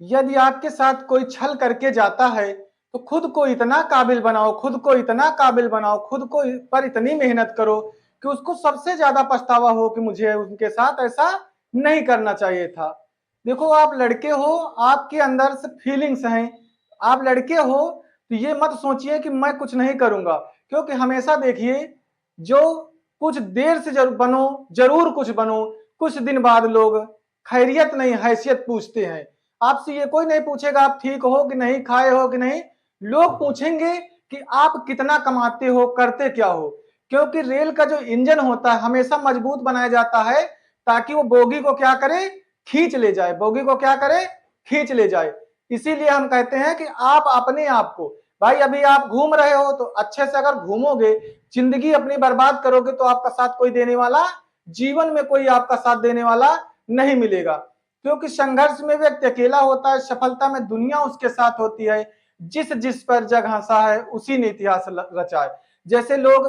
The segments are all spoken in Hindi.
यदि आपके साथ कोई छल करके जाता है तो खुद को इतना काबिल बनाओ, खुद को इतना काबिल बनाओ, खुद को पर इतनी मेहनत करो कि उसको सबसे ज्यादा पछतावा हो कि मुझे उनके साथ ऐसा नहीं करना चाहिए था। देखो, आप लड़के हो, आपके अंदर से फीलिंग्स हैं, आप लड़के हो, तो ये मत सोचिए कि मैं कुछ नहीं करूंगा, क्योंकि हमेशा देखिए, जो कुछ देर से जरूर बनो, जरूर कुछ बनो, कुछ दिन बाद लोग खैरियत नहीं हैसियत पूछते हैं। आपसे ये कोई नहीं पूछेगा आप ठीक हो कि नहीं, खाए हो कि नहीं, लोग पूछेंगे कि आप कितना कमाते हो, करते क्या हो। क्योंकि रेल का जो इंजन होता है हमेशा मजबूत बनाया जाता है ताकि वो बोगी को क्या करे, खींच ले जाए, बोगी को क्या करे, खींच ले जाए। इसीलिए हम कहते हैं कि आप अपने आप को, भाई अभी आप घूम रहे हो तो अच्छे से अगर घूमोगे, जिंदगी अपनी बर्बाद करोगे तो आपका साथ कोई देने वाला, जीवन में कोई आपका साथ देने वाला नहीं मिलेगा। क्योंकि संघर्ष में व्यक्ति अकेला होता है, सफलता में दुनिया उसके साथ होती है। जिस जिस पर जग हंसा है उसी ने इतिहास रचा है। जैसे लोग,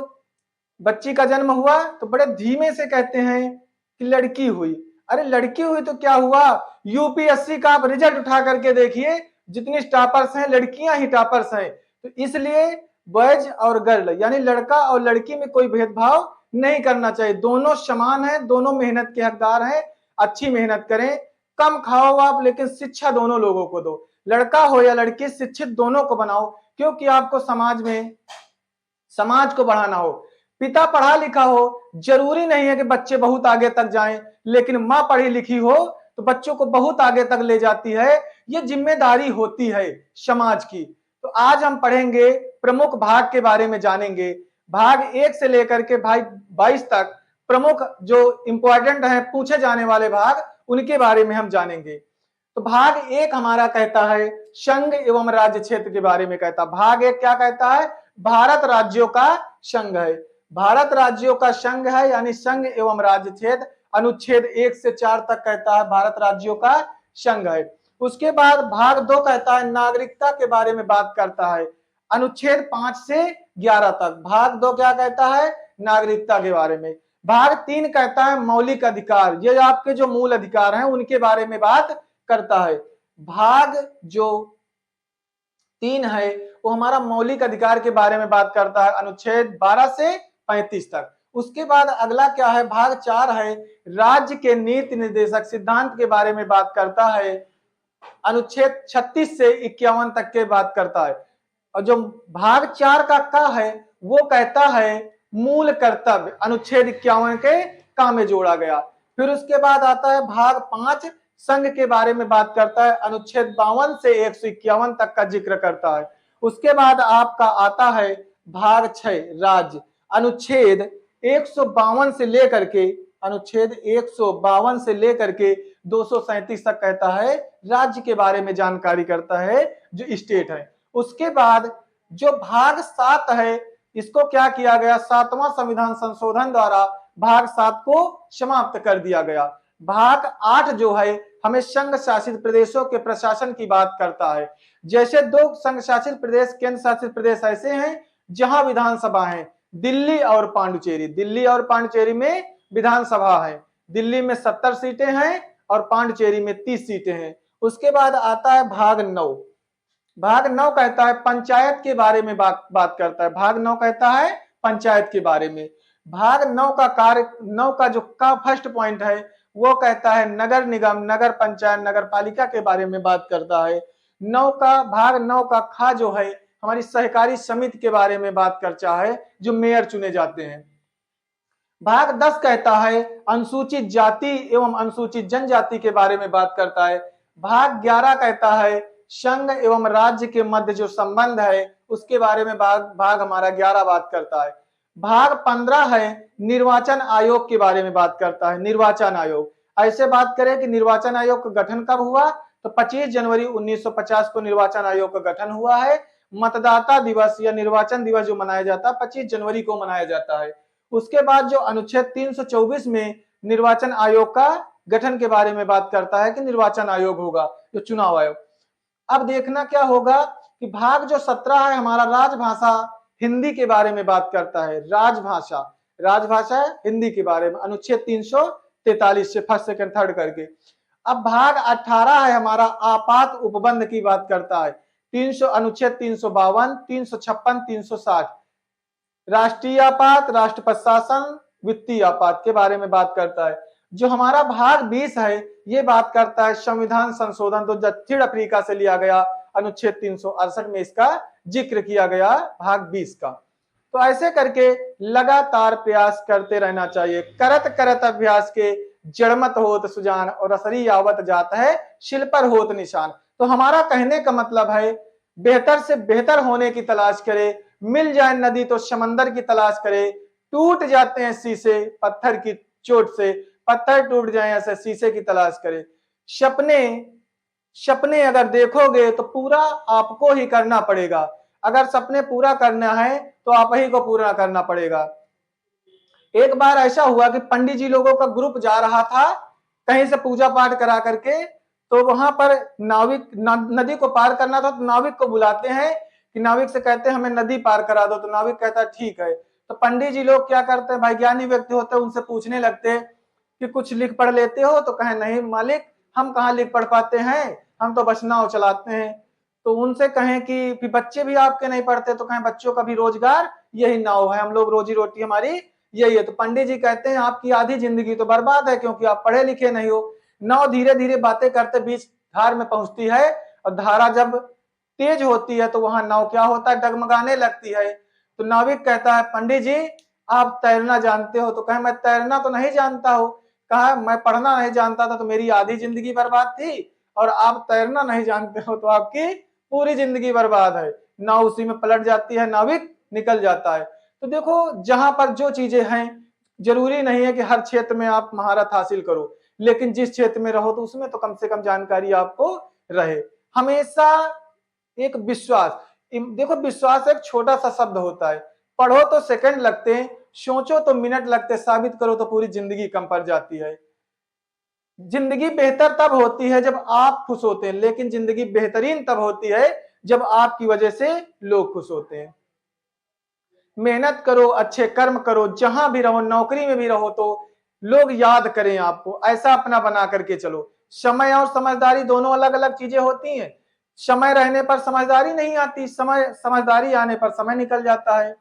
बच्ची का जन्म हुआ तो बड़े धीमे से कहते हैं कि लड़की हुई। अरे लड़की हुई तो क्या हुआ, यूपीएससी का आप रिजल्ट उठा करके देखिए, जितनी टॉपर्स हैं लड़कियां ही टॉपर्स हैं। तो इसलिए बॉयज और गर्ल यानी लड़का और लड़की में कोई भेदभाव नहीं करना चाहिए, दोनों समान हैं, दोनों मेहनत के हकदार हैं। अच्छी मेहनत करें, कम खाओ आप, लेकिन शिक्षा दोनों लोगों को दो, लड़का हो या लड़की, शिक्षित दोनों को बनाओ। क्योंकि आपको समाज में, समाज को बढ़ाना हो, पिता पढ़ा लिखा हो, जरूरी नहीं है कि बच्चे बहुत आगे तक जाएं, लेकिन माँ पढ़ी लिखी हो तो बच्चों को बहुत आगे तक ले जाती है। ये जिम्मेदारी होती है समाज की। तो आज हम पढ़ेंगे, प्रमुख भाग के बारे में जानेंगे, भाग 1 से लेकर के भाग 22 तक प्रमुख जो इंपॉर्टेंट है पूछे जाने वाले भाग, उनके बारे में हम जानेंगे। तो भाग 1 हमारा कहता है संघ एवं राज्य क्षेत्र के बारे में कहता है। भाग 1 क्या कहता है, भारत राज्यों का संघ है, भारत राज्यों का संघ है, यानी संघ एवं राज्य क्षेत्र। अनुच्छेद 1 से 4 तक कहता है भारत राज्यों का संघ है। उसके बाद भाग 2 कहता है नागरिकता के बारे में बात करता है, अनुच्छेद 5 से 11 तक। भाग 2 क्या कहता है, नागरिकता के बारे में। भाग 3 कहता है मौलिक अधिकार, ये आपके जो मूल अधिकार हैं उनके बारे में बात करता है। भाग जो 3 है वो हमारा मौलिक अधिकार के बारे में बात करता है, अनुच्छेद 12 से 35 तक। उसके बाद अगला क्या है, भाग 4 है राज्य के नीति निर्देशक सिद्धांत के बारे में बात करता है, अनुच्छेद 36 से 51 तक के बात करता है। और जो भाग 4 का है वो कहता है मूल कर्तव्य, अनुच्छेद 51 के का में जोड़ा गया। फिर उसके बाद आता है भाग 5 संघ के बारे में बात करता है, अनुच्छेद 52 से 151 तक का जिक्र करता है। उसके बाद आपका आता है भाग 6 राज्य, अनुच्छेद 152 से लेकर के, अनुच्छेद 152 से लेकर के 237 तक कहता है राज्य के बारे में जानकारी करता है, जो स्टेट है। उसके बाद जो भाग 7 है इसको क्या किया गया, 7वां संविधान संशोधन द्वारा भाग 7 को समाप्त कर दिया गया। भाग 8 जो है हमें संघ शासित प्रदेशों के प्रशासन की बात करता है। जैसे 2 संघ शासित प्रदेश, केंद्र शासित प्रदेश ऐसे हैं जहां विधानसभा है, दिल्ली और पांडुचेरी। दिल्ली और पांडुचेरी में विधानसभा है, दिल्ली में 70 सीटें हैं और पांडुचेरी में 30 सीटें हैं। उसके बाद आता है भाग 9। भाग 9 कहता है पंचायत के बारे में बात करता है, भाग 9 कहता है पंचायत के बारे में। भाग 9 का कार्य, 9 का जो का फर्स्ट पॉइंट है वो कहता है नगर निगम, नगर पंचायत, नगर पालिका के बारे में बात करता है। 9 का भाग 9 का खा जो है हमारी सहकारी समिति के बारे में बात करता है, जो मेयर चुने जाते हैं। भाग 10 कहता है अनुसूचित जाति एवं अनुसूचित जनजाति के बारे में बात करता है। भाग 11 कहता है संघ एवं राज्य के मध्य जो संबंध है उसके बारे में भाग हमारा 11 बात करता है। भाग 15 है निर्वाचन आयोग के बारे में बात करता है, निर्वाचन आयोग। ऐसे बात करें कि निर्वाचन आयोग का गठन कब हुआ, तो 25 जनवरी 1950 को निर्वाचन आयोग का गठन हुआ है। मतदाता दिवस या निर्वाचन दिवस जो मनाया जाता है 25 जनवरी को मनाया जाता है। उसके बाद जो अनुच्छेद 324 में निर्वाचन आयोग का गठन के बारे में बात करता है कि निर्वाचन आयोग होगा, जो चुनाव आयोग। अब देखना क्या होगा कि भाग जो 17 है हमारा राजभाषा हिंदी के बारे में बात करता है, राजभाषा, राजभाषा हिंदी के बारे में, अनुच्छेद 343 से फर्स्ट सेकंड थर्ड करके। अब भाग 18 है हमारा, आपात उपबंध की बात करता है। 300 अनुच्छेद 352, 356, 360 राष्ट्रीय आपात, राष्ट्रपति शासन, वित्तीय आपात के बारे में बात करता है। जो हमारा भाग 20 है ये बात करता है संविधान संशोधन, तो दक्षिण अफ्रीका से लिया गया अनुच्छेद 368 में इसका जिक्र किया गया भाग 20 का। तो ऐसे करके लगातार प्रयास करते रहना चाहिए। करत करत अभ्यास के जड़मत होत सुजान, और असरी यावत जात है शिल पर होत निशान। तो हमारा कहने का मतलब है बेहतर से बेहतर होने की तलाश करे, मिल जाए नदी तो समंदर की तलाश करे, टूट जाते हैं शीशे पत्थर की चोट से, पत्थर टूट जाए ऐसे शीशे की तलाश करे। सपने अगर देखोगे तो पूरा आपको ही करना पड़ेगा। अगर सपने पूरा करना है तो आप ही को पूरा करना पड़ेगा। एक बार ऐसा हुआ कि पंडित जी लोगों का ग्रुप जा रहा था कहीं से पूजा पाठ करा करके, तो वहां पर नाविक नदी को पार करना था, तो नाविक को बुलाते हैं कि नाविक से कहते हैं हमें नदी पार करा दो। तो नाविक कहता है ठीक है। तो पंडित जी लोग क्या करते हैं, भाई ज्ञानी व्यक्ति होते हैं, उनसे पूछने लगते हैं कि कुछ लिख पढ़ लेते हो? तो कहे नहीं मालिक, हम कहाँ लिख पढ़ पाते हैं, हम तो बस नाव चलाते हैं। तो उनसे कहें कि बच्चे भी आपके नहीं पढ़ते? तो कहें बच्चों का भी रोजगार यही नाव है, हम लोग रोजी रोटी हमारी यही है। तो पंडित जी कहते हैं आपकी आधी जिंदगी तो बर्बाद है क्योंकि आप पढ़े लिखे नहीं हो। नाव धीरे धीरे बातें करते बीच धार में पहुंचती है, और धारा जब तेज होती है तो वहां नाव क्या होता है, डगमगाने लगती है। तो नाविक कहता है पंडित जी आप तैरना जानते हो? तो कहे मैं तैरना तो नहीं जानता हूँ। कहा मैं पढ़ना नहीं जानता था तो मेरी आधी जिंदगी बर्बाद थी, और आप तैरना नहीं जानते हो तो आपकी पूरी जिंदगी बर्बाद है। नाव उसी में पलट जाती है, नाविक निकल जाता है। तो देखो जहां पर जो चीजें हैं, जरूरी नहीं है कि हर क्षेत्र में आप महारत हासिल करो, लेकिन जिस क्षेत्र में रहो तो उसमें तो कम से कम जानकारी आपको रहे। हमेशा एक विश्वास, देखो विश्वास एक छोटा सा शब्द होता है, पढ़ो तो सेकंड लगते हैं, सोचो तो मिनट लगते, साबित करो तो पूरी जिंदगी कम पड़ जाती है। जिंदगी बेहतर तब होती है जब आप खुश होते हैं, लेकिन जिंदगी बेहतरीन तब होती है जब आपकी वजह से लोग खुश होते हैं। मेहनत करो, अच्छे कर्म करो, जहां भी रहो, नौकरी में भी रहो तो लोग याद करें आपको, ऐसा अपना बना करके चलो। समय और समझदारी दोनों अलग अलग चीजें होती हैं। समय रहने पर समझदारी नहीं आती, समझदारी आने पर समय निकल जाता है।